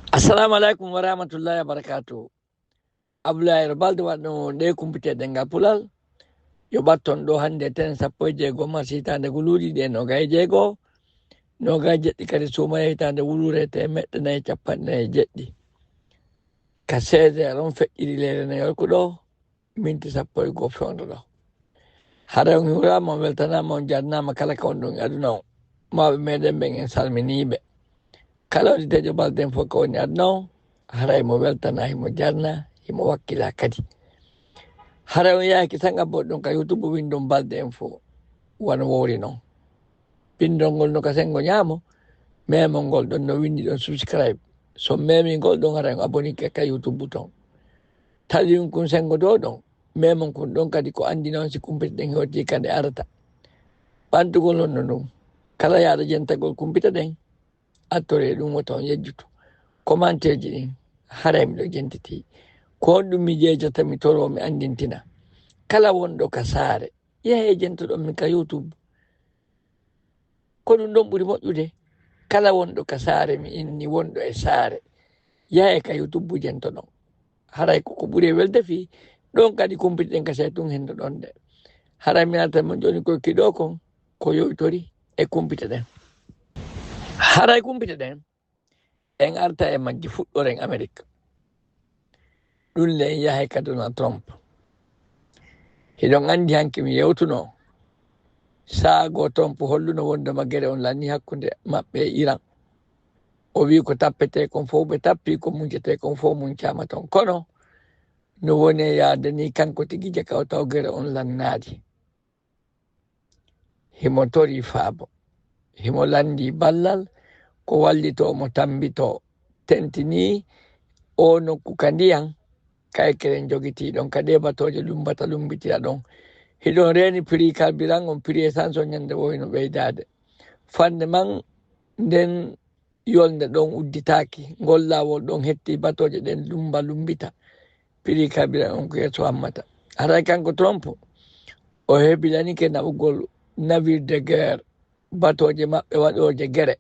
Assalamualaikum warahmatullahi wabarakatuh. Abdoulaye Balde wadno de kumpite denga pulal. Yo batton do hande ten sappo jego masitande guludi de no gay jego. No gay jetti kadi suma hitande wulurete medde nay cappanne jetti. Kasede ron fe'iri lele na yorko do minti sappo e go fondo do. Hara ngura mo weltana mo jarna makala kondo aduna. Ma meden ben salminibe. Kalau di tejo balden foko ni adno haray mo weltana himo jarna himo wakkila kadi haray ya ki sanga boddon ka YouTube window balden fo wana wori non pindon gol no kasengo nyamo memo gol don no windi don subscribe so memi gol don haray aboni ka YouTube ton taliun kun sengo do don memo kun don kadi ko andi non si kumpit den hoti kade arata bantu gol non non kala ya jenta gol kumpita den attore dum woton yejjuto commenteji din haram do jentiti ko dum mi jejata mi toro mi andintina kala wondo ka saare yehe jento do mi ka YouTube ko dum don buri moddude kala wondo ka saare mi inni wondo e saare yehe ka YouTube jento don haray ko buri welde fi don kadi kumpiten ka setun hendo don de haray mi ata mo joni ko kido ko yoytori e kumpita den haray kumpita den en arta e maggi fuɗɗoren America ɗum le yahay ka Donald Trump hiɗon andi hanki mi yewtuno saago Trump holluno wonde magere on lanni hakkunde maɓɓe e Iran o wi ko tappete kon fof ɓe tappi ko muncete kon fof muncama ton kono no woni yaade ni kanko tigi je kaw tawgere on lannaadi himo tori faabo himo landi ballal ko wallito mo tambito tentini o nokku kandiyan kay keren jogiti don kade batoje lumbata lumbitira don hidon reni prix carburant on prix essence on nyande woyno beydade fande man den yolde don udditaki gol lawol don hetti batoje den lumbita prix carburant on ko yeso ammata ara kanko Trump o hebilani ke nabugol navire de guerre batoje mabbe wadoje gere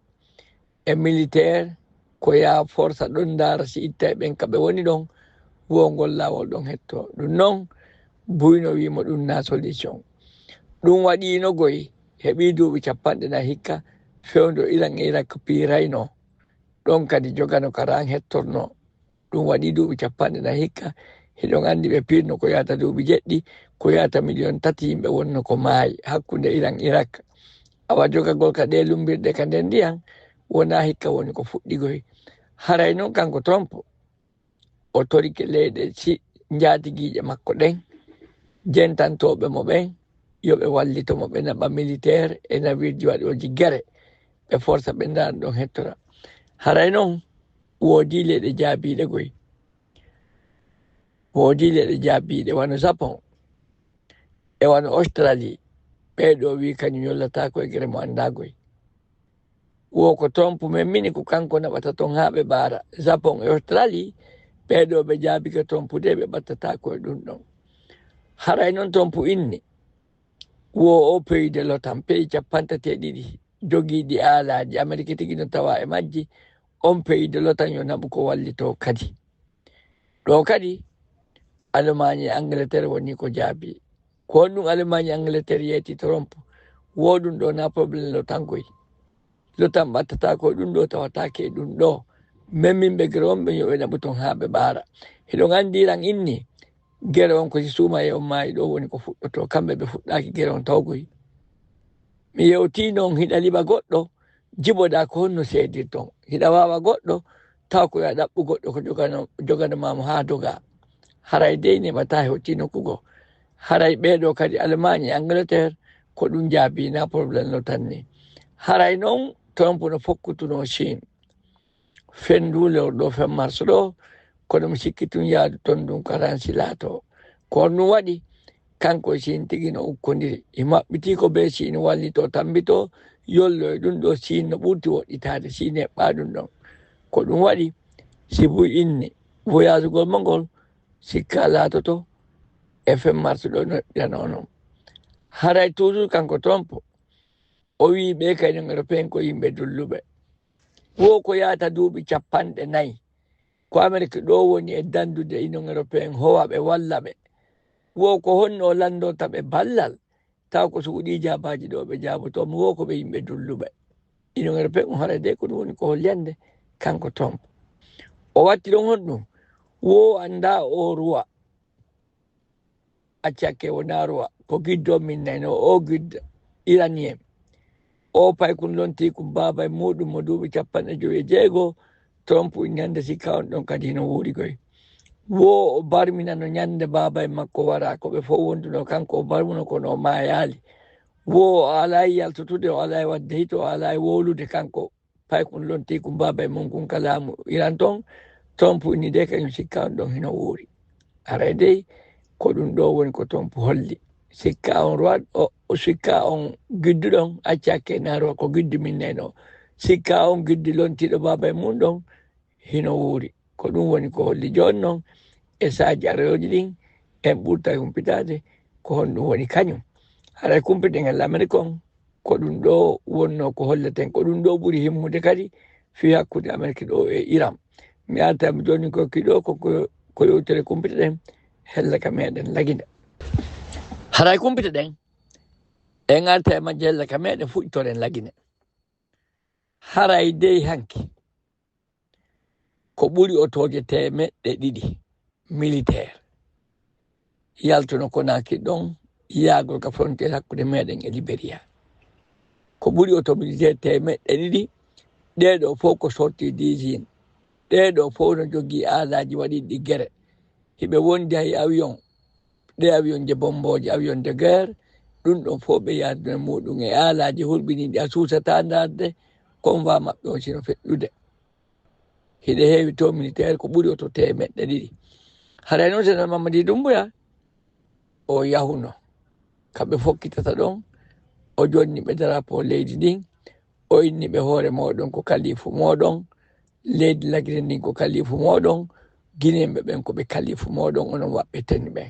e militaire ko ya force don dara si itte ben kabe woni don wongol lawol don hetto dum non buyno wi mo dum na solution dum wadi no goyi hebi dubi cappande na hikka fewndo ilan Iraq pirayno don kadi jogano karan hettorno dum wadi dubi cappande na hikka hidon andi be pirno ko yata dubi jeddi ko yata million tati yimbe wonno ko maayi hakkunde ilan Iraq awa joga gol ka de lumbirde ka den diyan wona hikka woni ko fuddigoy haray non kanko Trump o torike leyde si njaatigije makko den jentantobe mo ben yobe wallito mo be naba militaire e navire wadoji gere be force be ndan don hettora haray non wodi leyde jaabiide goy wodi leyde jaabiide wano Japon e wano Australie be do wi kanyum yollata ko e gere mo andagoy wo ko Trump mini ko kanko nabata ton haɓe bara Japon e Australie ɓeɗo ɓe jaabi ka Trump de ɓe ɓattata koye ɗum ɗon haray noon Trump inni wo o peyde lotan peyi capantati e ɗiɗi jogiiɗi aalaji Amérique tigi no tawa e majji on peyde lotan yo naɓu ko wallito kadi ɗo kadi Allemagne e Angleterre woni ko jaabi ko ɗum Allemagne e Angleterre yeeti Trump woɗum ɗo na probléme lotankoy lotan battata ko ɗum ɗo tawatake ɗum ɗo memminɓe gere wonɓe yoɓe naɓuton haɓe ɓaara hiɗon andiran inni gere on ko si suuma e on maayi ɗo woni ko fuɗɗoto kamɓe ɓe fuɗɗaki gere on tawgoy mi yewti noon hiɗa liɓa goɗɗo jiboɗa ko honno seedirton hiɗa wawa goɗɗo taw ko ya ɗaɓɓu goɗɗo ko joganamamo ha doga haray dey neɓata hewti nokkugo haray ɓeɗo kadi Allemagne e Angleterre ko ɗum jaabi na probléme no tan ni haray noon Trump no fokkutuno Chine fendule ɗo fen mars ɗo kono mi sikki tun yaadu ton ɗum karansi laato ko ɗum waɗi kanko Chine tigi no ukkodiri i maɓɓiti ko be Chine wallito tambito yollo e ɗum ɗo Chine no ɓurti woɗɗitade Chine heɓɓa ɗum ɗon ko ɗum waɗi sibu inni voyage gol mo ngol sikka laatoto e fen mars ɗo noɗɗirano noon haray toujours kanko Trump o wi ɓe kaynon européen ko yimɓe dulluɓe wo ko yata duuɓi 4 nayi ko Amerique ɗo woni e dandude Union européen howaɓe wallaɓe wo ko honno landotaɓe ballal taw ko suuɗi jabaji ɗo ɓe jabotomo wo ko ɓe yimɓe dulluɓe Union européen harade ko ɗum woni ko hollende kanko Trump o watti ɗon honɗum wo anda o ruwa accake wona ruwa ko giddo min nayno o giddo iranien o pay kun lonti kum baba e muɗum mo duuɓi 56 Trump ñande sikka on ɗon kadi no wuuri koy wo o barmina no ñande baba e makko wara ko ɓe fof wonduno kanko o barmuno kono o mayali wo o ala yaltotude o ala wadde hito o ala wolude kanko pay kun lonti kum baba e mum kun kalamu iran ton Trump ni de kañum sikka on ɗon hino wuuri ara dey ko ɗum ɗo woni ko Trump holli sikka on ruwa o sikka on gidduɗon accake naruwa ko giddu min neno sikka on giddu lontiɗo baba e mum ɗon hino wuuri ko ɗum woni ko holli joni noon e saji aroyoji ɗin en ɓurta humpitade ko honɗum woni kañum haɗa kumpiten e l'Amérique on ko ɗum ɗo wonno ko holleten ko ɗum ɗo ɓuri himmude kadi fi hakkude Amérique ɗo e Iran mi artami joni ko kiɗo ko yewtere kumpita ɗen hella ka meɗen lagina haray kumpita ɗen en arta e majje hella ka meɗen fuɗɗitoren lagine haray dey hanki ko ɓuri otoje 200 militaire yaltuno Conakry ɗon yaagol ka frontiére hakkude meɗen e Libéria ko ɓuri oto militaire 200 ɗeɗo fof ko sorti d'usine ɗeɗo fof no jogii aalaji waɗiɗi gere hiɓe wondi hay avion ɗe avion je bomboje avion de guerre ɗum ɗon fof ɓe yaadune muɗum e aalaji hulɓiniɗi a suusata darde conva maɓɓe on sino feƴƴude hiɗe heewi to militaire ko ɓuri oto 200 haray noon seno Mamadi Doumbouya o yahuno kamɓe fokkitata ɗon o jonni ɓe drapeau leydi ndin o inni ɓe hoore moɗon ko kalifu moɗon leydi lagine ndin ko kalifu moɗon guinéɓe ɓen ko ɓe kalifu moɗon onon waɓɓeteni ɓen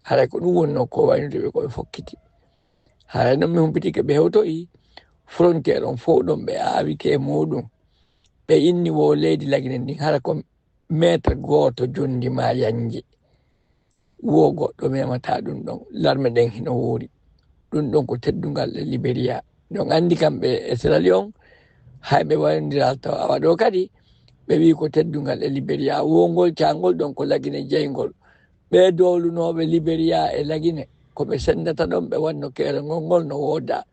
haray ko ɗum wonno ko waynude ɓe koɓe fokkiti haray noon mi humpitike ɓe hewtoyi frontiére on fof ɗon ɓe aawike e muɗum ɓe inni wo leydi lagine ndin hara ko métre goto jondi ma yanji wo goɗɗo memata ɗum ɗon l'armée ɗen hino wuuri ɗum ɗon ko teddungal e Libéria ɗon andi kamɓe e Sierra Leone hayɓe waynodira taw awa ɗo kadi ɓe wi ko teddungal e Libéria wongol cangol ɗon ko lagine jeygol ɓe dowlunoɓe Libéria e lagine koɓe sendata ɗon ɓe wanno kerengol ngol no wooda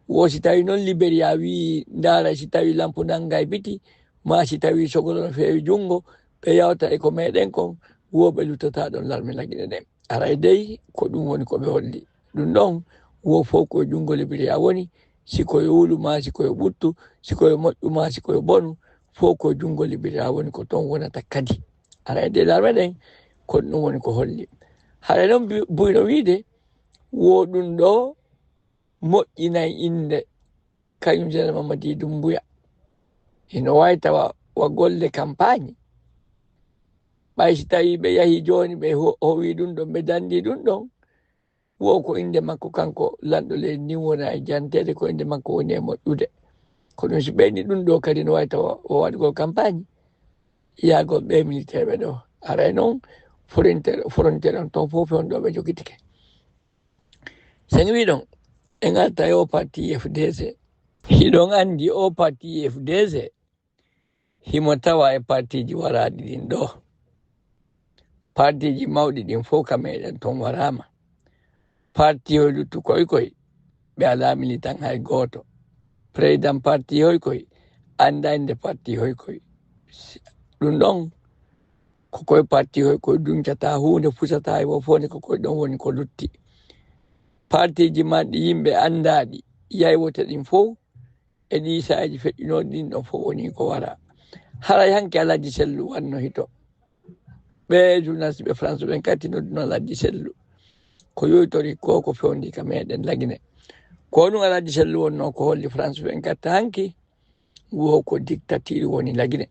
wo si tawi noon Libéria wi ndaara si tawi lampu nanga e biti ma si tawi sogolo no feewi jungo ɓe yawta e ko meɗen kon woɓe luttata ɗon l'armée lagine ɗen aray dey ko ɗum woni koɓe holli ɗum ɗon wo fof koye jungo Libéria woni sikoye wulu ma sikoye ɓuttu sikoye moƴƴu ma sikoye bonu fof koye jungo Libéria woni ko toon wonata kadi aray dey l'armée ɗen ko ɗum woni ko holli haray noon buyno wiide wo ɗum ɗo moƴƴinay inde kañum sene Mamadi Doumbouya hino wawi tawa wa golle campagne ɓay si tawi ɓe yahi joni ɓe howi ɗum ɗon ɓe dandi ɗum ɗon wo ko inde makko kanko lanɗo leydi ndin wona e jantede ko inde makko woni e moƴƴude ko ɗum si ɓeyni ɗum ɗo kadi no wawi tawa o waɗgol campagne yaagol ɓe militaire ɓe ɗo aray noon frontiére on ton fof on ɗo ɓe jogitike sen wi ɗon en alta e o parti FDC hiɗon andi o parti FDC himo tawa e partiji waraɗi ɗin ɗo partiji mawɗi ɗin fof ka meɗen toon warama parti hoy luttu koykoy ɓe ala militant hay goto président parti hoykoy anda inde parti hoykoy ɗum ɗon kokoye parti hoykoy duncata hunde pusata e wo fonde kokoye ɗon woni ko lutti partiji manɗi yimɓe andaɗi yaywote ɗin fof e ɗi saji feƴƴinoɗi ɗin ɗon fof woni ko wara haray hanke Alaji Sellu wanno hito ɓe journaliste ɓe France ɓen kati nodduno Alaji Sellu ko yoytori ko fewndi ka meɗen lagine ko ɗum Alaji Sellu wonno ko holli France ɓen katta hanki wo ko dictature woni lagine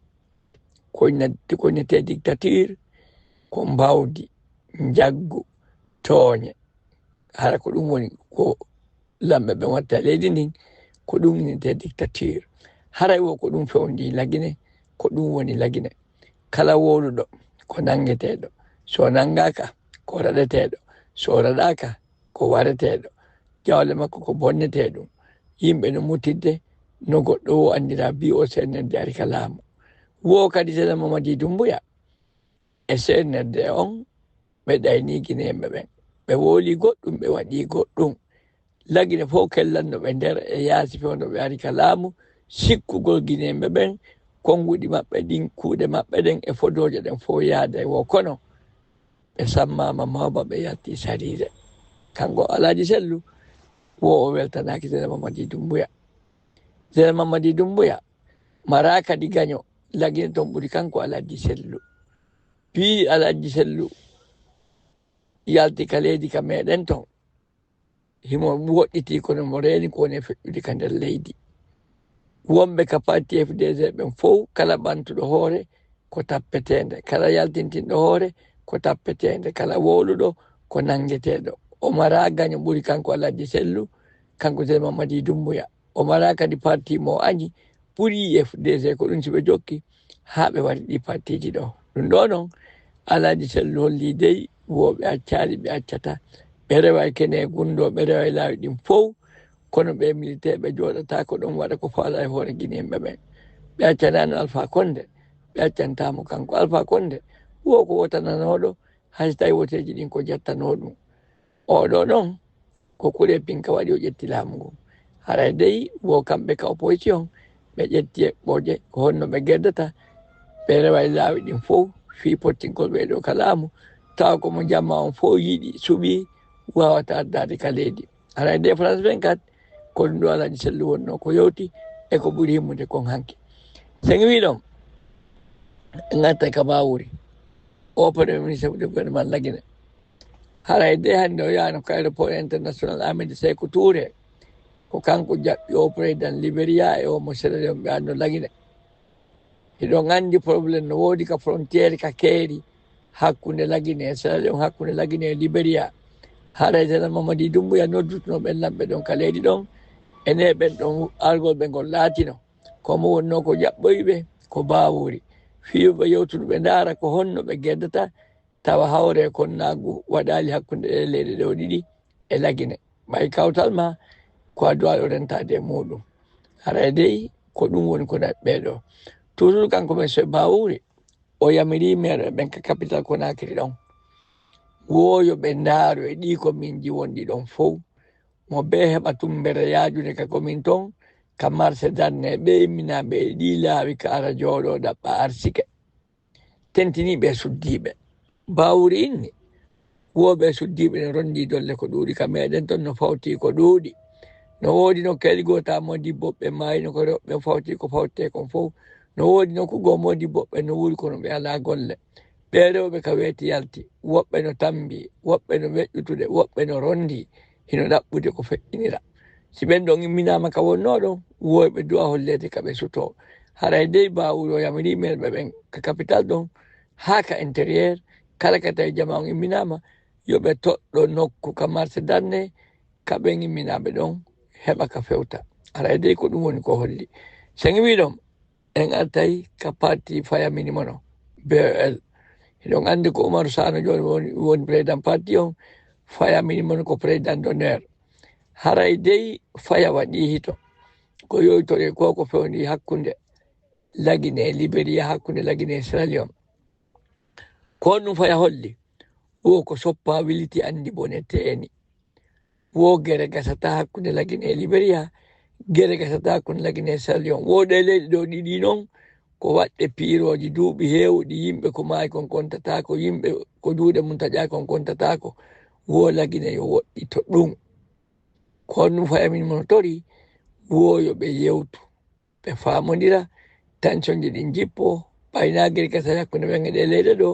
ko nete dictature ko mbawdi jaggu tooñe hara ko ɗum woni ko lamɓe ɓen watta leydi ndin ko ɗum nete dictature haray wo ko ɗum fewndi lagine ko ɗum woni lagine kala woluɗo ko nangeteɗo so nangaka ko raɗeteɗo so raɗaka ko wareteɗo jawle makko ko bonneteɗum yimɓe no mutidde no goɗɗo o andira bi o sennerde ari ka laamu wo kadi sena Mamadi Doumbouya e sennerde on ɓe ɗayni guineɓe ɓen ɓe wooli goɗɗum ɓe waɗi goɗɗum lagine fof kellanno ɓe nder e yaasi fewno ɓe ari ka laamu sikkugol guineɓe ɓen konguɗi maɓɓe ɗin kuuɗe maɓɓe ɗen e fodoje ɗen fof yaada e wo kono ɓe sammama mawba ɓe yatti sarire kanko Alaji Sellu wo o weltanaki sena Mamadi Doumbouya sena Mamadi Doumbouya mara kadi gaño lagine ton ɓuri kanko Alaji Sellu pi Alaji Sellu yalti ka leydi ka meɗen ton himo woɗɗiti kono mo reeni ko woni feƴƴude ka nder leydi wonɓe ka parti FDC ɓen fof kala ɓantuɗo hoore ko tappetende kala yaltintinɗo hoore ko tappetende kala woluɗo ko nangeteɗo o mara gaño ɓuri kanko Alaji Sellu kanko sena Mamadi Doumbouya o mara kadi parti mo añi ɓuri FDC ko ɗum siɓe jokki haa ɓe waɗi ɗi partiji ɗo ɗum ɗo noon Alaji Sellu holli dey woɓe accali ɓe accata ɓe rewa kene gundo ɓe rewa laawi ɗin fof kono ɓe militaire ɓe jooɗata ko ɗon waɗa ko faala e hoore guinéɓe ɓen ɓe accanano Alpha Condé ɓe accantamo kanko Alpha Condé wo ko wotananoɗo hay tawi woteji ɗin ko jettano ɗum oɗo noon ko kure pinka waɗi o ƴetti laamu ngu haray dey wo kamɓe ka opposition ɓe ƴetti eɓɓoje ko honno ɓe geddata ɓe rewa laawi ɗin fof fi pottingol ɓeɗo ka laamu taw komo jamma on fof yiɗi suɓi wawata addade ka leydi haray de France 24 ko ɗum ɗo Alaji Sellu wonno ko yewti e ko ɓuri himmude kon hanki sen wi ɗon en gatta ka Bawuri o premier ministre du gouvernement Lagine haray de hannde o yahano ka aéroport international Amadou Sékou Touré ko kanko jaɓɓi o président Libéria e o mo Sierra Leone ɓe anno Lagine hiɗon andi probléme no woodi ka frontiére ka keeri hakkunde Lagine e Sierra Leone hakkunde Lagine e Libéria haray sena Mamadi Doumbouya noddutuno ɓen lamɓe ɗon ka leydi ɗon ene ɓen ɗon argol ɓe ngol laatino komo wonno ko jaɓɓoyɓe ko Bawuri fiyoɓe yewtude ɓe ndaara ko honno ɓe geddata tawa hawre kon naagu waɗali hakkunde ɗe leyɗe ɗo ɗiɗi e Lagine ɓay kawtal ma ko a duwaɗo rentade e muɗum haray dey ko ɗum woni ko ɓeɗo toujours kanko monsieur Bawuri o yamiri maire ɓen ka capital Conakry ɗon woyo ɓe ndaaro e ɗi commune ji wonɗi ɗon fof mo be heɓa tumbere yaajude ka commune ton ka marché darne ɓe imminaɓe e ɗi laawi ka ara jooɗo ɗaɓɓa arsike tentiniɓe suddiɓe Bawuri inni woɓe suddiɓe ne rondi dolle ko ɗuuɗi ka meɗen ton no fawti ko ɗuuɗi no woodi no kelgota modibbo ɓe mayino ko rewɓe fawti ko fawte kon fof no woodi no kugo modibbo ɓe no wuuri kono ɓe ala golle ɓe rewɓe ka weeti yalti woɓɓe no tambi woɓɓe no weƴƴutude woɓɓe no rondi hino ɗaɓɓude ko feƴƴinira si ɓen ɗon imminama ka wonno ɗon woyɓe duwa hollede kaɓe suto haray dey Bawuri o yamiri melɓe ɓen ka capital ɗon haa ka intérieur kala ka tawi jama on imminama yoɓe toɗɗo nokku ka marché darne kaɓen imminaɓe ɗon heɓa ka fewta haray dey ko ɗum woni ko holli sen wi ɗon en artay ka parti fayamini mono BEL hiɗon andi ko Oumar Sano joni woni président parti on fayamini mono ko président d'honneur haray dey faya waɗi hito ko yoytore ko ko fewndi hakkunde Lagine e Libéria hakkunde Lagine e Sierra Leone ko ɗum faya holli wo ko soppa wiliti andi bone teeni wo gere gasata hakkunde Lagine e Libéria gere gasata hakkunde Lagine e Sierra Leone woɗe leyɗi ɗo ɗiɗi noon ko waɗɗe piiroji duuɓi heewɗi yimɓe ko maayi kon kontatako yimɓe ko juuɗe mum taƴa kon kontatako wo Lagine yo woɗɗito ɗum ko ɗum fayamin mono tori woyo ɓe yewtu ɓe faamodira tension ji ɗin jippo ɓaynagiri kasa hakkunde ɓen e ɗe leyɗe ɗo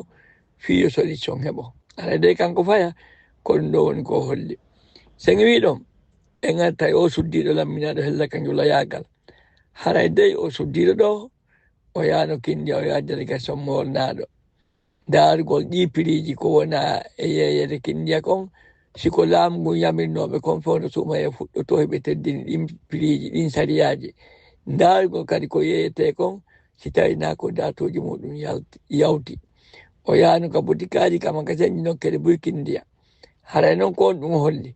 fiyo solution heɓo ala de kanko faya ko ɗum ɗo woni ko holli sen wi ɗon en artay o suddiɗo lamminaɗo hella ka njula yaagal haray dey o suddiɗo ɗo o yaano kindi o yaa délégation molnaɗo daarugol ɗi piriji ko wona e yeyede kindiya kon siko laamu ngun yamirnoɓe kon fewno suuma e fuɗɗoto heɓe teddini ɗin piriji ɗin sariyaji daarugol kadi ko yeyete kon si tawina ko datuji muɗum yawti o yahano ka botikaji kama ka señi nokkede buykindiya haray noon ko on ɗum holli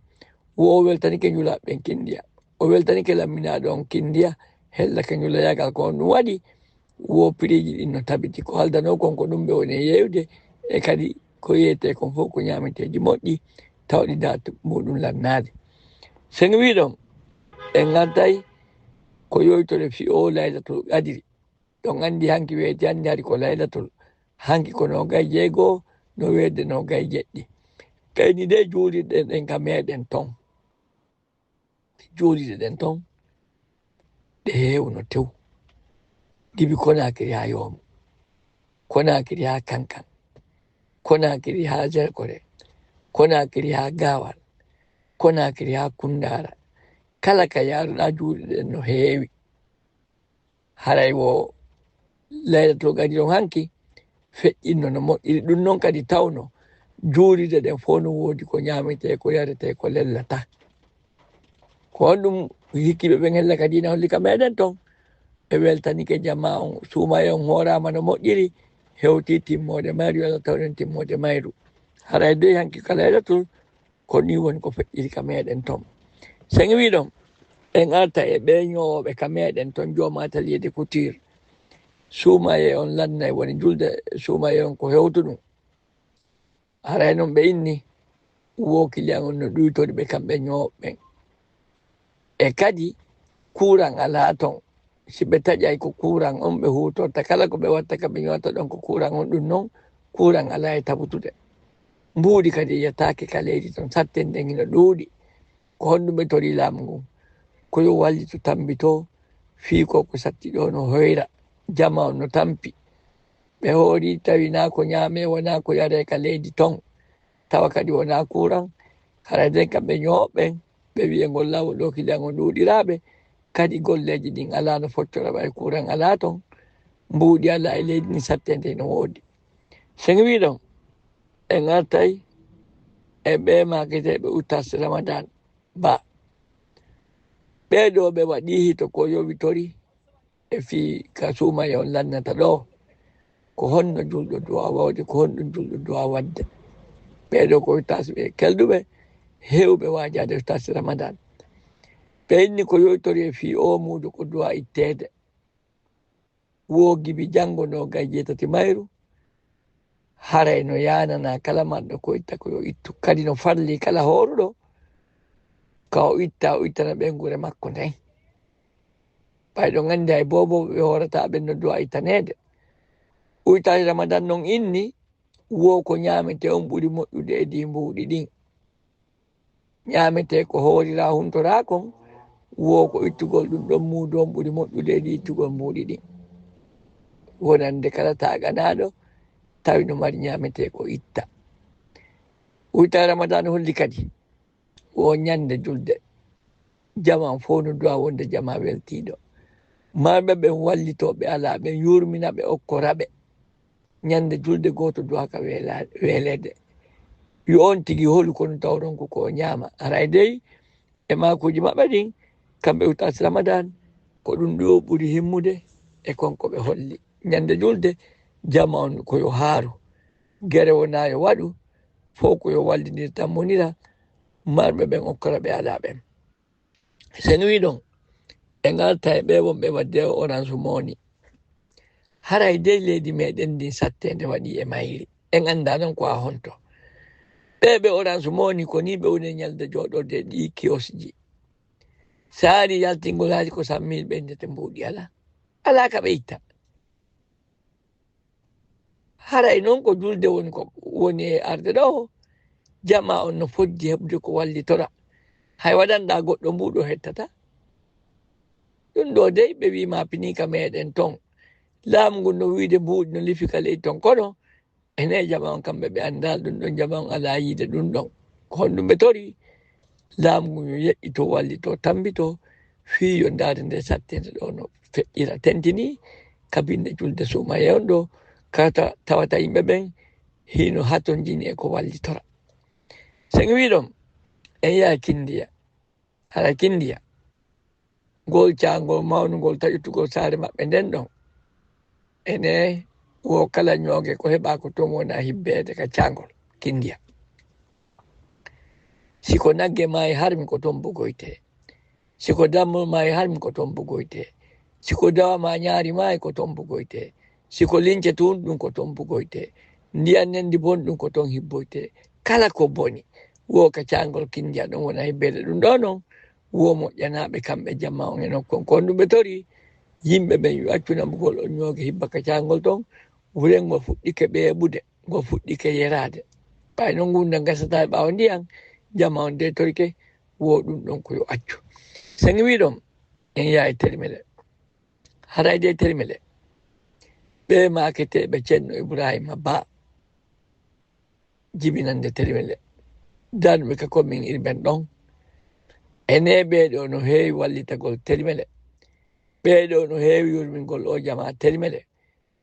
wo o weltanike njulaɓen kindiya o weltanike lamminaɗo on kindiya hella ka njulayagal ko on ɗum waɗi wo piriji ɗin no tabiti ko haldano kon ko ɗum ɓe woni yewde e kadi ko yeyete kon fof ko ñameteji moƴƴi tawɗi datu muɗum lannade sen wi ɗon en gartay ko yoytore fi'o laylatul qadri ɗon andi hanki weeti hannde hari ko laylatul hanki ko nogaye 6 no weede nogaye 7 kayni de juuliɗen ɗen ka meɗen ton juuliɗe ɗen ton ɗe heewno tew gibi Konakiri ha yoomo Konakiri ha kankan Konakiri ha jerkore Konakiri ha gawal Konakiri ha kundara kala ka yaaruɗa juuliɗen no heewi haray wo laylatul qadri on hanki feƴƴinno no moƴƴiri ɗum noon kadi tawno juulide ɗen fof no woodi ko ñaamete ko yarete ko lellata ko on ɗum hikkiɓe ɓen hella kadi na holli ka meɗen ton ɓe weltanike jama on suumaye on hoorama no moƴƴiri hewti timmode mayru yalla tawɗen timmode mayru haray dey hanki ka laylatul ko ni woni ko feƴƴiri ka meɗen ton sen wi ɗon en arta e ɓe ñoowoɓe ka meɗen ton joomataliyede couture suumaye on lannay woni julde suumaye on ko hewtu ɗum haray noon ɓe inni wokiliyan on no ɗuytori ɓe kamɓe ñooɓɓen e kadi kuran alaa ton si ɓe taƴay ko kuran on ɓe hutorta kala ko ɓe watta ka ɓe ñoota ɗon ko kuran on ɗum noon kuran alaa e tabutude mbuuɗi kadi yettake ka leydi ton satten nden hino ɗuuɗi ko honɗum ɓe tori laamu ngun ko yo wallitu tambito fii ko satti ɗo no hoyra jama on no tampi ɓe hoori tawina ko ñaame wona ko yare ka leydi ton tawa kadi wona kuran hara den kamɓe ñooɓɓen ɓe wiye ngol lawol ɗo kiliyan ɗuuɗiraɓe kadi golleji ɗin ala no fottora ɓay kuran ala ton mbuuɗi ala e leydi ni sattende no woodi sen wi ɗon en artay e ɓe maketeɓe utas ramadan ba ɓeɗo ɓe waɗi hito ko yowitori e fii ka suumaye on lannata ɗo ko honno julɗo duwa wawde ko honɗum julɗo duwa wadde ɓeɗo ko utas ɓe kelduɓe hewɓe wajade utas ramadan ɓe inni ko yoytori e fii o muɗo ko duwa ittede wo gibi janngo no gay 7 mayru haray no yanana kala manɗo ko itta ko yo ittu kadi no farli kala horuɗo ka o ittana ɓe gure makko nden ɓayɗo gandi hay bobo ɓe horata ɓen no duwa ittanede uytade ramadan noon inni wo ko ñamete on ɓuri moƴƴude e di mbuuɗi ɗin ñamete ko hoorira huntora kon wo ko ittugol ɗum ɗon muudu on ɓuri moƴƴude e di ittugol mbuuɗi ɗin wonande kala taganaɗo tawi no mari ñamete ko itta uytade ramadan holli kadi wo ñande julde jama fof no duwa wonde jama weltiɗo marɓe ɓen wallitoɓe ala ɓen yurmina ɓe okkoraɓe ñande julde goto duwa ka welede yo on tigi holu kono tawɗon ko ñaama haray dey e makuji maɓɓe ɗin kamɓe utas ramadan ko ɗum ɗo ɓuri himmude e konko ɓe holli ñande julde jama on koyo haaru gere wona yo waɗu fof koyo wallidir tammonira marɓe ɓen okkora ɓe ala ɓen sen wi ɗon e garta e ɓe wonɓe wadde orange moni haray dey leydi meɗen ndin sattende waɗi e mayri en anda noon ko a honto ɓeɓe orange moni ko ni ɓe woni ñalde joɗorde ɗi kiosji saari yaltingol haali ko 100 000 ɓendete mbuuɗi ala ka ɓe itta haray noon ko julde woni e arde ɗo jama on no fojji heɓde ko wallitora hay waɗanɗa goɗɗo mbuɗo hettata ɗum ɗo dey ɓe wima pinika meɗen ton laamu ngu no wiide mbuuɗi no lifi ka leydi ton kono ene jama on kamɓe ɓe andal ɗum ɗon jama on ala yiide ɗum ɗon ko honɗum ɓe tori laamu ngu yo yeƴƴito wallito tambito fii yo ndaade nde sattede ɗo no feƴƴira tentini kabinde julde suumaye on ɗo kata tawata yimɓe ɓen hino haton jini e ko wallitora sen wi ɗon en yaha kindiya hara kindiya ngol caangol mawnugol taƴutugol saare maɓɓe nden ɗon ene wo kala ñooge ko heɓa ko toon wona hibbede ka cangol kindiya siko nagge maayi harmi ko toon bugoyte siko dammo maayi harmi ko toon bugoyte siko dawa ma ñaari maayi ko toon bugoyte siko lince tun ɗum ko toon bugoyte ndiyan nendi bonɗum ko toon hibboyte kala ko boni wo ka cangol kindiya ɗon wona hibbede ɗum ɗo noon wo moƴƴanaɓe kamɓe jamma on e nokkon kon ɗum ɓe tori yimɓe ɓen yo accuna mbugol on ñooge hibba ka cangol ton wuren ngo fuɗɗike ɓeeɓude ngo fuɗɗike yerade ɓay noon gunda gasata e ɓaawo ndiyan jamma on de torike wo ɗum ɗon ko yo accu sen wi ɗon en yaha termele haray de termele ɓe maketeɓe ceerno Ibrahima Ba jibinande termele danuɓe ka commune urbaine ɗon ene ɓeeɗo no heewi wallitagol termele ɓeeɗo no heewi yurmingol o jama termele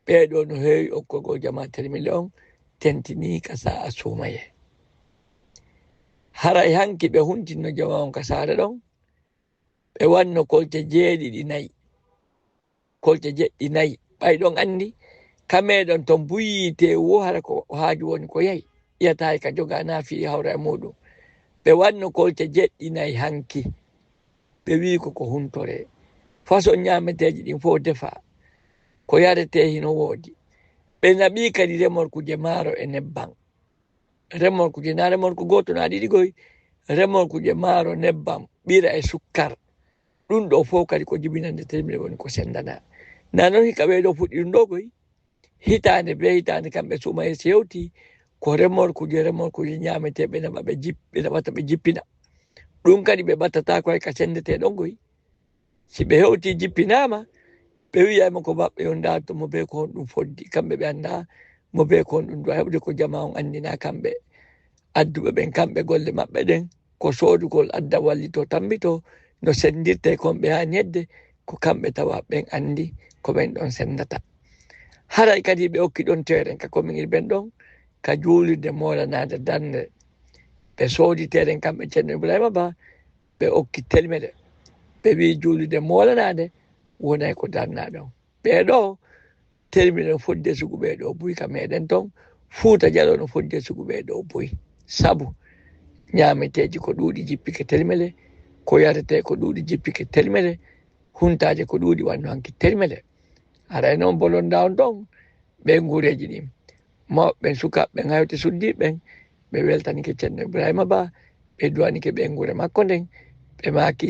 ɓeeɗo no heewi okkogol jama termele on tentini ka sa'a suumaye haray hanki ɓe huntinno jama on ka saare ɗon ɓe wanno kolte jeeɗiɗi nayi kolte jeɗɗi nayi ɓay ɗon anndi kameɗon ton buyite wo hara ko haaju woni ko yahi ƴiyata ka joga naafi hawra e muɗum ɓe wanno kolte jeɗɗi nayi hanki ɓe wi ko huntore façon ñaameteeji ɗin fof defa ko yarete hino woodi ɓe naɓi kadi remorkuje maaro e nebban remorkuje na remorku gooto na ɗiɗi goy remorkuje maaro nebban ɓira e sukkar ɗum ɗo fof kadi ko jibinande termile woni ko sendana na noon hika ɓeeɗo fuɗɗi ɗum ɗo goy hitaande be hitaande kamɓe suuma e sewti ko remorkuje ñaameteeɓe ɓe naɓata ɓe jippina ɗum kadi ɓe ɓattata ko hay ka sendete ɗon goy si ɓe hewti jippinaama ɓe wiyama ko maɓɓe yo ndaato mo be ko honɗum foddi kamɓe ɓe annda mo be ko honɗum duwa heɓde ko jama on anndina kamɓe adduɓe ɓen kamɓe golle maɓɓe ɗen ko soodugol adda wallito tambito no sendirte kon ɓe haani hedde ko kamɓe tawa ɓen anndi ko ɓen ɗon sendata haray kadi ɓe okki ɗon teren ka commune urbaine ɗon ka juulirde molanade darde ɓe soodi teren kamɓe ceerno Ibrahima Ba ɓe okki telmele ɓe wi juulirde molanade wonay ko darnaɗe on ɓeeɗo termine fodde sugu ɓeeɗo buy ka meɗen ton Fuuta Jallo no fodde sugu ɓeeɗo buy sabu ñaameteeji ko ɗuuɗi jippike termele ko yarete ko ɗuuɗi jippike termele huntaaje ko ɗuuɗi wanno hanki termele aray noon bolonda on ton ɓe nguureeji ɗin mawɓe sukaɓɓen hawte suddiɓen ɓe weltanike ceerno Ibrahima Ba ɓe duwanike ɓe nguure makko nden ɓe maaki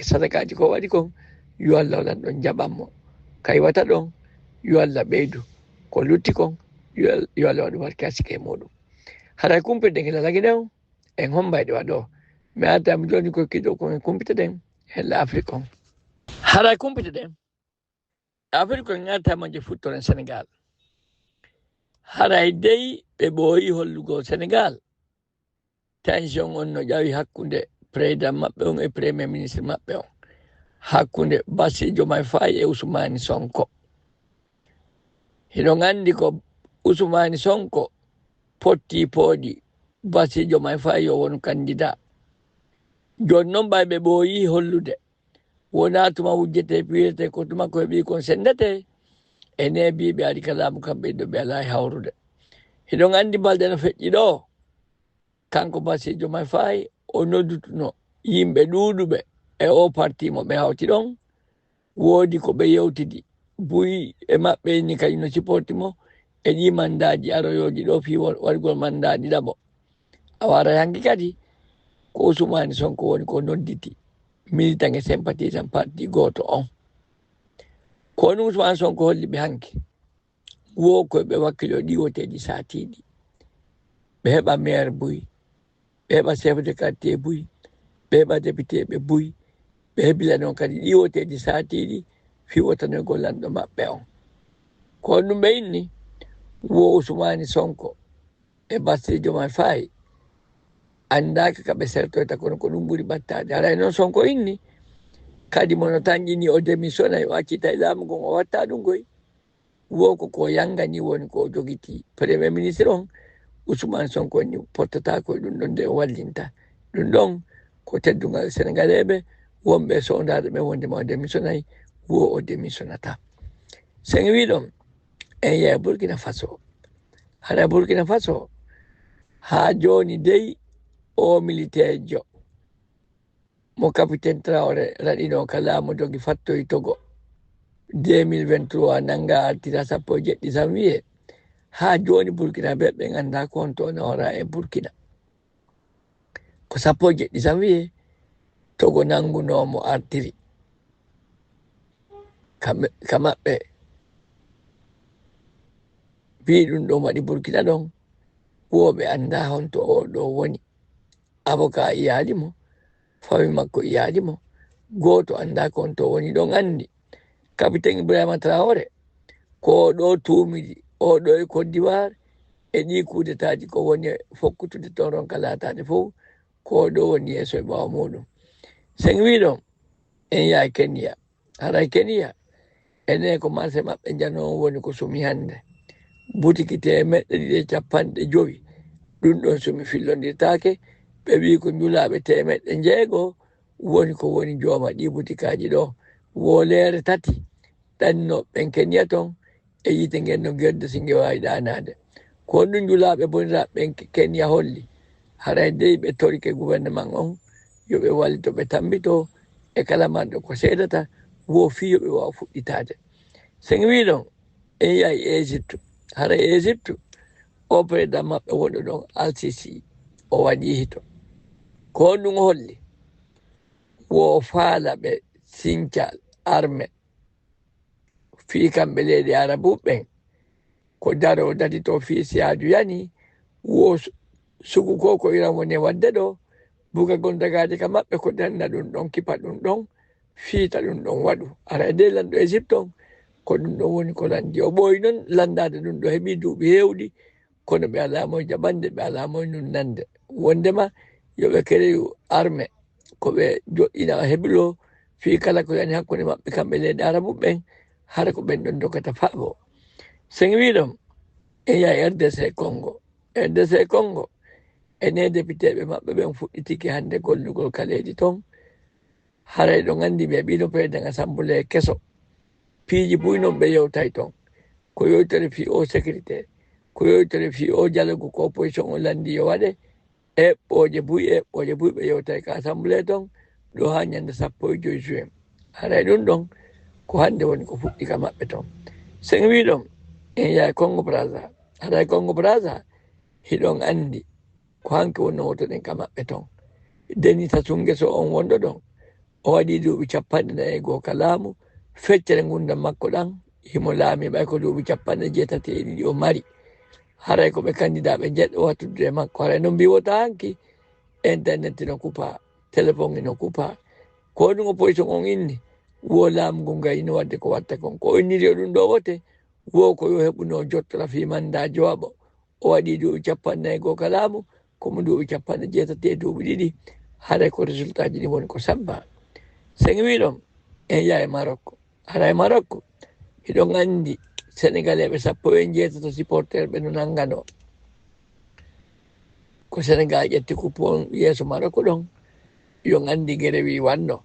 sadakaji ko waɗi kon yo Allah waɗan ɗon jaɓanmo kay wata ɗon yo Allah ɓeydu ko lutti kon yo Allah waɗu warki hasike muɗum haray kumpirɗe gila lagi ɗen en hombayɗe waɗo mi addami joni ko kiɗo kon en kumpita ɗen hella Afrique on haray kumpita ɗen Afrique on gatama je futtoren Sénégal haray dey ɓe ɓooyi hollugo Sénégal tension on no ƴawi hakkunde président maɓɓe on e premier ministre maɓɓe on hakkunde Bassirou Diomaye Faye e Ousmane Sonko hiɗon anndi ko Ousmane Sonko potti pooɗi Bassirou Diomaye Faye yo won candidat joni noon ɓay ɓe ɓooyi hollude wona tuma wujjete piirete ko tuma koye ɓi kon sendete ene biɓe ari ka laamu kamɓe ɗo ɓe ala e hawrude hiɗon anndi balɗe no feƴƴi ɗo kanko Bassirou Diomaye Faye o noddutuno yimɓe ɗuuɗuɓe e o parti mo ɓe hawti ɗon woodi ko ɓe yewtidi buyi e maɓɓe ni kadi no supporti mo e ɗi mandaji aroyoji ɗo fi waɗgol mandaji ɗaɓo a wara hanki kadi ko Ousmane Sonko woni ko nodditi militant e sympathisant parti goto on kono Ousmane Sonko holli ɓe hanki wo koye ɓe wakkilo ɗiwoteɗi satiɗi ɓe heɓa maire buyi ɓe heɓa chef de quartier buyi ɓe heɓa député ɓe buyi ɓe heɓila noon kadi ɗiwoteɗi satiɗi fiwotano gollanɗo maɓɓe on ko ɗum ɓe inni wo Ousmane Sonko e Bassirou Diomaye Faye andaka kaɓe sertoyta kono ko ɗum ɓuri battade haray noon Sonko inni kadi mono tanƴini o démissionnay o accita e laamu gon o watta ɗum goy wo ko yangani woni ko jogiti premier ministre on Ousmane Sonko ni pottata koye ɗum ɗon nde o wallinta ɗum ɗon ko teddugal sénégalais wonɓe sondaɗo ɓe wondema o démissionnay wo o démissionnata sen wi ɗon e Burkina Faso hara Burkina Faso ha joni dey o militaire jo mo capitaine Traoré radino kala mo jogi fatto i Togo 2023 nanga artira sappo jeddi janvier ha joni Burkina be ganda konto nora e Burkina ko sappo jeddi janvier Togo nanguno mo artiri kamaɓɓe wi ɗum ɗo waɗi Burkina ɗon woɓe anda honto o ɗo woni avocat iyali mo fami makko iyali mo goto anda ko honto woni ɗon andi capitaine Ibrahima Traoré ko ɗo tumidi o ɗo e Côte d'Ivoire e ɗi kudetaji ko woni fokkutude ton ron kalatade fof ko ɗo woni yeeso e ɓawa muɗum sen wi ɗon en yaha Kenya haray Kenya ene ko marché maɓɓe jano woni ko sumi hande butiki 250 ɗum ɗon sumi fillondirtake ɓe wi ko njulaɓe 600 woni ko woni jooma ɗi butikaji ɗo wolere 3 ɗanno ɓen Kenya ton e yite ngen no gerde singe wawi ɗanade ko ɗum njulaɓe boniraɓe ɓen Kenya holli haray dey ɓe torike gouvernement on yoɓe wallito ɓe tambito e kala manɗo ko seedata wo fi yoɓe wawa fuɗɗitade sen wi ɗon en yahi Égypte hara Égypte o président maɓɓe wonɗo ɗon Al-Sisi o waɗi hito ko ɗum holli wo faala ɓe sinca armée fi kamɓe leydi arabu ɓen ko daro dadi to fi siyadu yani wo sugu ko iran woni wadde ɗo buga gondagaji ka maɓɓe ko danna ɗum ɗon kipa ɗum ɗon fiita ɗum ɗon waɗu ara de lanɗo Égypte on ko ɗum ɗon woni ko landi o ɓooyi noon landade ɗum ɗo heɓi duuɓi heewɗi kono ɓe alamoye jaɓande ɓe alamoye nun nande wondema yoɓe kereyu armée ko ɓe joɗɗina heɓilo fi kala ko yani hakkunde maɓɓe kamɓe leydi arabu ɓen hara ko ɓen ɗon dogata faɓo sen wi ɗon en yahi RDC Congo ene députéɓe maɓɓe ɓen fuɗɗitiki hande gollugol kaleji ton haray ɗon andi ɓe ɓiɗo président assemblée keso piiji buy noon ɓe yewtay ton ko yewtere fi o sécurité ko yewtere fi o dialogue ko opposition o landi yo waɗe eɓɓoje buy ɓe yewtay ka assemblée ton ɗo ha ñande 15 juin haray ɗum ɗon ko hande woni ko fuɗɗi ka maɓɓe ton sen wi ɗon en yaha Congo Brazza haray Congo Brazza hiɗon andi ko hanke wonno wotoɗen ka maɓɓe ton Denis Sassou Nguesso on wonɗo ɗon o waɗi duuɓi 41 ka laamu feccere gundam makko ɗan himo laami ɓay ko duuɓi 82 o mari haray ko ɓe candidat ɓe jeɗɗo wattude makko haray noon mbiwota hanki internet no kupa téléphone no kupa ko ɗum opposition on inni wo laamu ngu gayino wadde ko watta kon ko inniri o ɗum ɗo wote wo ko yo heɓuno jottora fi manda jooɓo o waɗi duuɓi 41 ka laamu komo duuɓi 82 haray ko résultat ji ɗi woni ko sabba sen wi ɗon en yaha e Marokko haray Marokko hiɗon andi sénégalais ɓe 17 supporter ɓe no nangano ko Sénégal ƴetti coupon yeeso Marokko ɗon yon andi gerewi wanno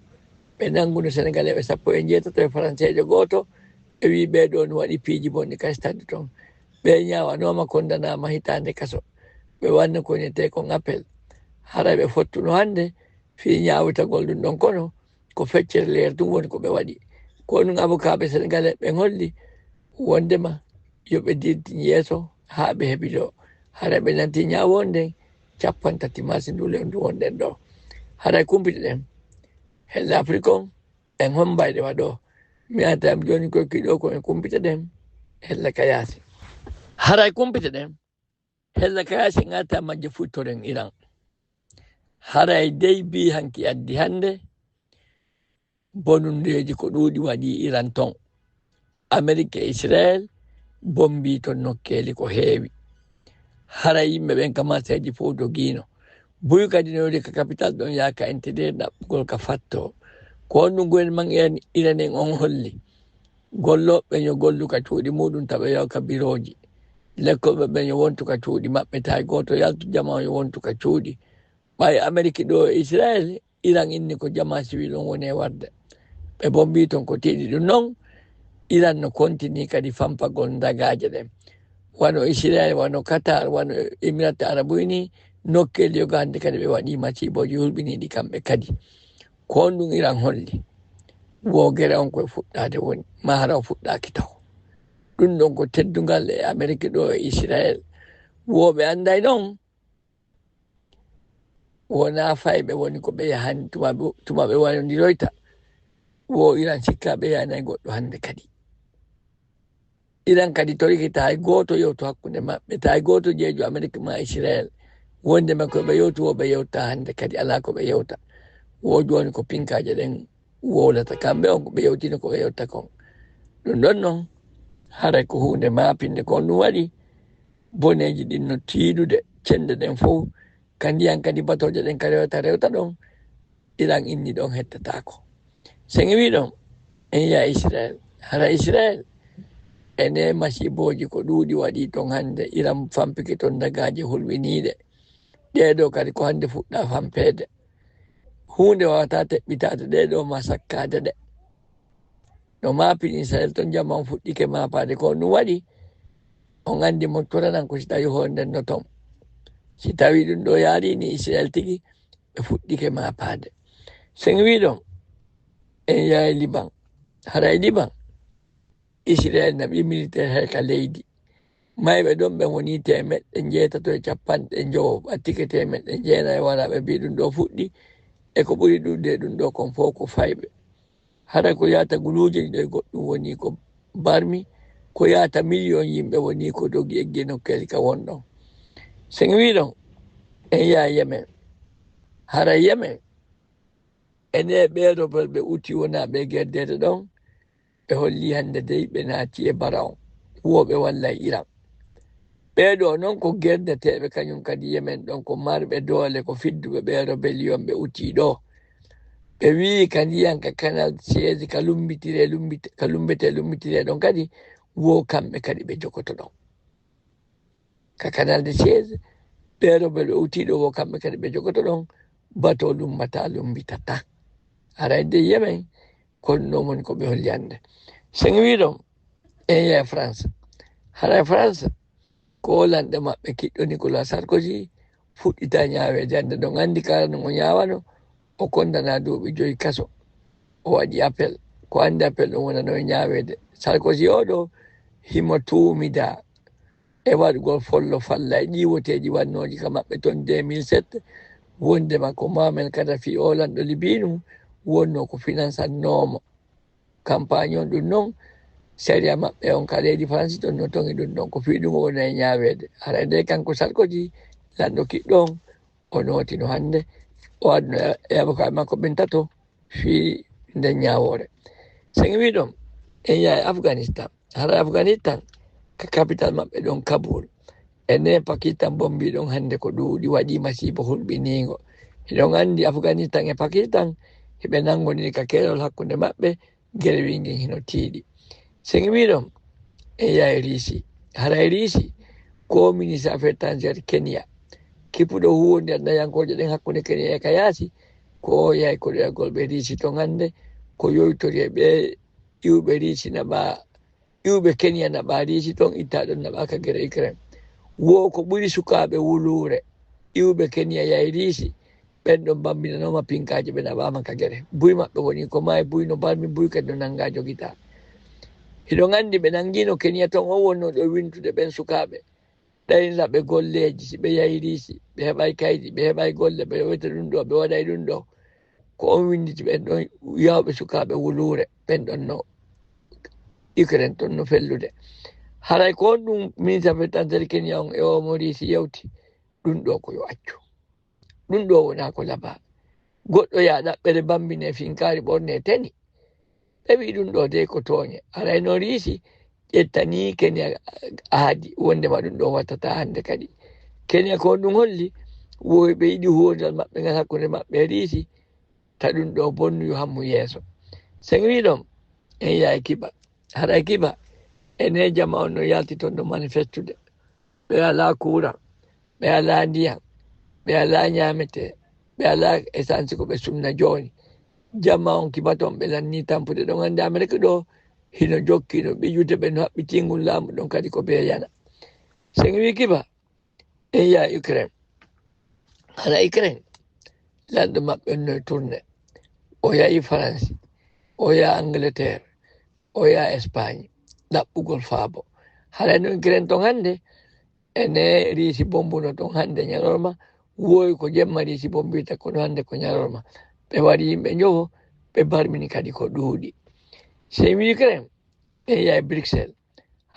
ɓe nanguno sénégalais ɓe 17 e françaijo goto ɓe wi ɓeɗo no waɗi piiji bonni ka stade ton ɓe ñawanoma condamnama hitande kaso ɓe wanno ko ñete kon appel haray ɓe fottuno hande fi ñawitagol ɗum ɗon kono ko feccere leer ɗum woni ko ɓe waɗi ko ɗum avocat ɓe sénégalais ɓen holli wondema yoɓe dirti yeeso ha ɓe heɓi ɗo haray ɓe nanti ñawonde 30 masi ndule ndu wonɗen ɗo haray kumpito ɗen helle Afrique on en hombayɗe waɗo mi atami joni koye kiɗo ko en kumpita ɗen helle kayasi haray kumpita ɗen helle kayasi ngata majje futtoren Iran haray dey bi hanki addi hande bonundeji ko ɗuuɗi waɗi Iran ton Amérique e Israël bombi ton nokkeli ko heewi haray yimɓe ɓen ka marseji fof dogino buy kadi no woni ka capital ɗon yaka entede ɗaɓɓugol ka fatto ko on ɗum gouvernement Iran en on holli golloɓe yo gollu ka cuuɗi muɗum taɓa yaw ka biroji lekkoɓe ɓen yo wontu ka cuuɗi maɓɓe tay goto yaltu jama yo wontu ka cuuɗi ɓay Amérique ɗo e Israël Iran inni ko jama civil on woni e warde ɓe bombi ton ko tiiɗi ɗum noon Iran no kontini kadi fampagol ndagaje ɗen wano Israel wano Qatar wano Emirate Arabu Uni nokkel yo gande kadi ɓe waɗi masiboji hulɓiniɗi kamɓe kadi ko ɗum Iran holli wogere on koye fuɗɗade woni mahara o fuɗɗaki taw ɗum ɗon ko teddungal e Amerique ɗo e Israel woɓe anday ɗon wona fayɓe woni ko ɓe yahani tuma ɓe wayodiroyta wo Iran sikka ɓe yanayi goɗɗo hande kadi Iran kadi torikita hay goto yewto hakkunde maɓɓe ta hay goto jeejo Amerique ma Israel wonde makko ɓe yewtu wo ɓe yewta hande kadi ala ko ɓe yewta wo joni ko pinkaje ɗen wolata kamɓe on ko ɓe yewtino ko ɓe yewta kon ɗum ɗon noon haray ko hunde mapinde kon ɗum waɗi boneji ɗin no tiiɗude cende ɗen fof kandiyan kadi batoje ɗen ka rewta ɗon Iran inni ɗon hettatako sen wi ɗon en yiya Israel hara Israel ene masiboji ko ɗuuɗi waɗi ton hande Iran fampiki ton dagaje hulɓiniɗe ɗeɗo kadi ko hande fuɗɗa fampede hunde wawata teɓɓitade ɗeɗo masakkade ɗe no mapin Israel ton jamma on fuɗɗike mapade ko ɗum waɗi on andi mo toranan ko si tawi honden no ton si tawi ɗum ɗo yarini Israel tigi ɓe fuɗɗike mapade sen wi ɗon en yahi Liban haray Liban Israel naɓi militaire heka leydi mayɓe ɗon ɓe woni 950 ɓattike 900 wala ɓe mbi ɗum ɗo fuɗɗi e ko ɓuri ɗuɗde ɗum ɗo kon fof ko fayɓe hara ko yata guluje ɗo goɗɗum woni ko barmi ko yata million yimɓe woni ko dogi egge nokkeli ka wonɗon sen wi ɗon en yaha Yemen hara Yemen ene ɓeeɗo ɓe uti wona ɓe gerdede ɗon ɓe holli hande dey ɓe naati e Baraon woɓe wallay Iran ɓeeɗo noon ko gerdeteɓe kañum kadi Yemen ɗon ko marɓe doole ko fidduɓe ɓe rebellion ɓe uti ɗo ɓe wi kandiyan ka canal siége ka lumbite ɗon kadi wo kamɓe kadi ɓe jogoto ɗon ka canal de siége ɓeeɗo ɓe uti ɗo wo kamɓe kadi ɓe jogoto ɗon bato lumbitata arayde Yemen kono ɗon woni ko ɓe holli hande sen wi ɗon en yaha France haray France ko lanɗe maɓɓe kiɗɗo Nicolas Sarkozy fuɗɗita ñaweede hande ɗon andi kala no o ñawano o kondana duuɓi 5 kaso o waɗi appel ko andi appel ɗum wonano e ñaweede Sarkozy oɗo himo tuumida e waɗugol follo falla e ƴiwoteji wannoji ka maɓɓe ton 2007 wondema ko Muammar Kadhafi o lanɗo Libinu wonno ko finançannomo campagne on ɗum noon séria maɓɓe on ka leydi France ɗon no tongi ɗum ɗon ko fi ɗum wona e ñaweede hara nde kanko Sarkozy lanɗo kiɗɗo on o notino hande o adno e avocat makko ɓen tato fi nden ñawore sen wi ɗon en yaha Afghanistan hara Afghanistan ka capital maɓɓe ɗon Kabul ene Pakistan bombi ɗon hande ko ɗuuɗi waɗi masibo hulɓinigo eɗon andi Afghanistan e Pakistan heɓe nangodiri ka keɗol hakkunde maɓɓe gere wingin hino tiiɗi sen wi ɗon en yaha Risi haray Risi ko ministre affaire étrangére Kenya kipuɗo huwonde dayankoje ɗen hakkunde Kenya e ka yaasi ko yahay ko ɗoyagol ɓe Risi ton hande ko yoytori ɓe iwɓe Risi naɓa iwɓe Kenya naɓa Risi ton itta ɗon naɓaka gere Ukraine wo ko ɓuri sukaɓe wulure iwɓe Kenya yahay Risi ɓen ɗon bambinanoma pinkaji ɓe naɓama ka gere buy maɓɓe woni ko mayi buy no barmi buy kadi no nanga jogita hiɗon andi ɓe nangino Kenya ton on wonno ɗo wintude ɓen sukaɓe ɗaynaɓe golleji si ɓe yahi Risi ɓe heɓay kaydi ɓe heɓay golle ɓe weta ɗum ɗo ɓe waɗay ɗum ɗo ko on winditi ɓen ɗon yawɓe sukaɓe wulure ɓen ɗon no Ukraine ton no fellude haray ko on ɗum ministre affaire étrangére Kenya on e o mo Risi yewti ɗum ɗo ko yo accu ɗum ɗo wona ko laba goɗɗo ya ɗaɓɓere bambine finkari ɓorne teni ɓe wi ɗum ɗo de ko tooñe haray no Risi ƴettani Kenya aadi wondema ɗum ɗo wattata hande kadi Kenya ko ɗum holli woyɓe yiɗi huwodal maɓɓe ngal hakkunde maɓɓe Risi ta ɗum ɗo bonnu yo hammu yeeso sen wi ɗon en yaha Kiba haray Kiba ene jama on no yalti toon no manifestude ɓe ala courant ɓe ala ndiyam ɓe ala ñamete ɓe ala essence ko ɓe sumna joni jamma on Kiba toon ɓe lanni tampude ɗon andi Amérique ɗo hino jokkino ɓe yude ɓe no haɓɓi tingol laamu ɗon kadi ko beeyana sen wi kiba en yaha Ukraine hana Ukraine lanɗo maɓɓe no tourné o yahi France o yaha Angleterre o yaha Espagne ɗaɓɓugol faabo haɗa no Ukraine ton hannde ene riisi bombuno ton hannde ñalorma woyi ko jemma riisi bombita kono hannde ko ñalorma ɓe waɗi yimɓe njowo ɓe barmini kadi ko ɗuuɗi sen wi Ukraine en yaha Bruxelles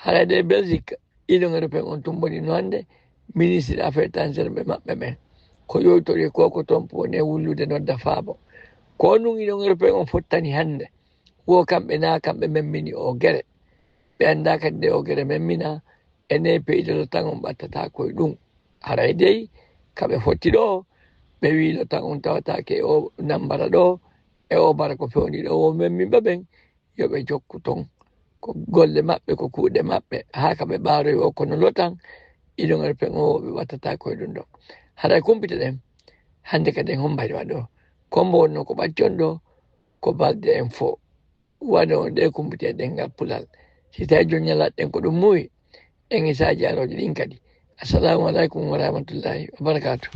haɗa de Belgique Union européenne on tumboni no hannde ministre des affaires étrangères ɓe maɓɓe ɓen ko yoytori koko toon woni e wullude nodda faabo ko nun Union européenne on fottani hannde wo kamɓe na kamɓe memmini o gere ɓe annda kadi de o gere memmina ene peydelo tan on ɓattata koye ɗum haray dey kaɓe fotti ɗo ɓe wiilo tan on tawatake o nambara ɗo e o bara ko fewni ɗo o memminɓe ɓen yoɓe jokku ton ko golle maɓɓe ko kuuɗe maɓɓe haa kaɓe ɓaaroy o kono lotan Union européenne o ɓe wattata koye ɗum ɗo haɗa kumpita ɗen hannde kadi en hombari waɗo kombo wonno ko ɓaccon ɗo ko balde en fo waɗo ɗe kumpiti e ɗengal pulal si tawi jon ñalaɗɗen ko ɗum muyi en isaji aroje ɗin kadi assalamu aleykum wa rahmatullahi wa barakatuh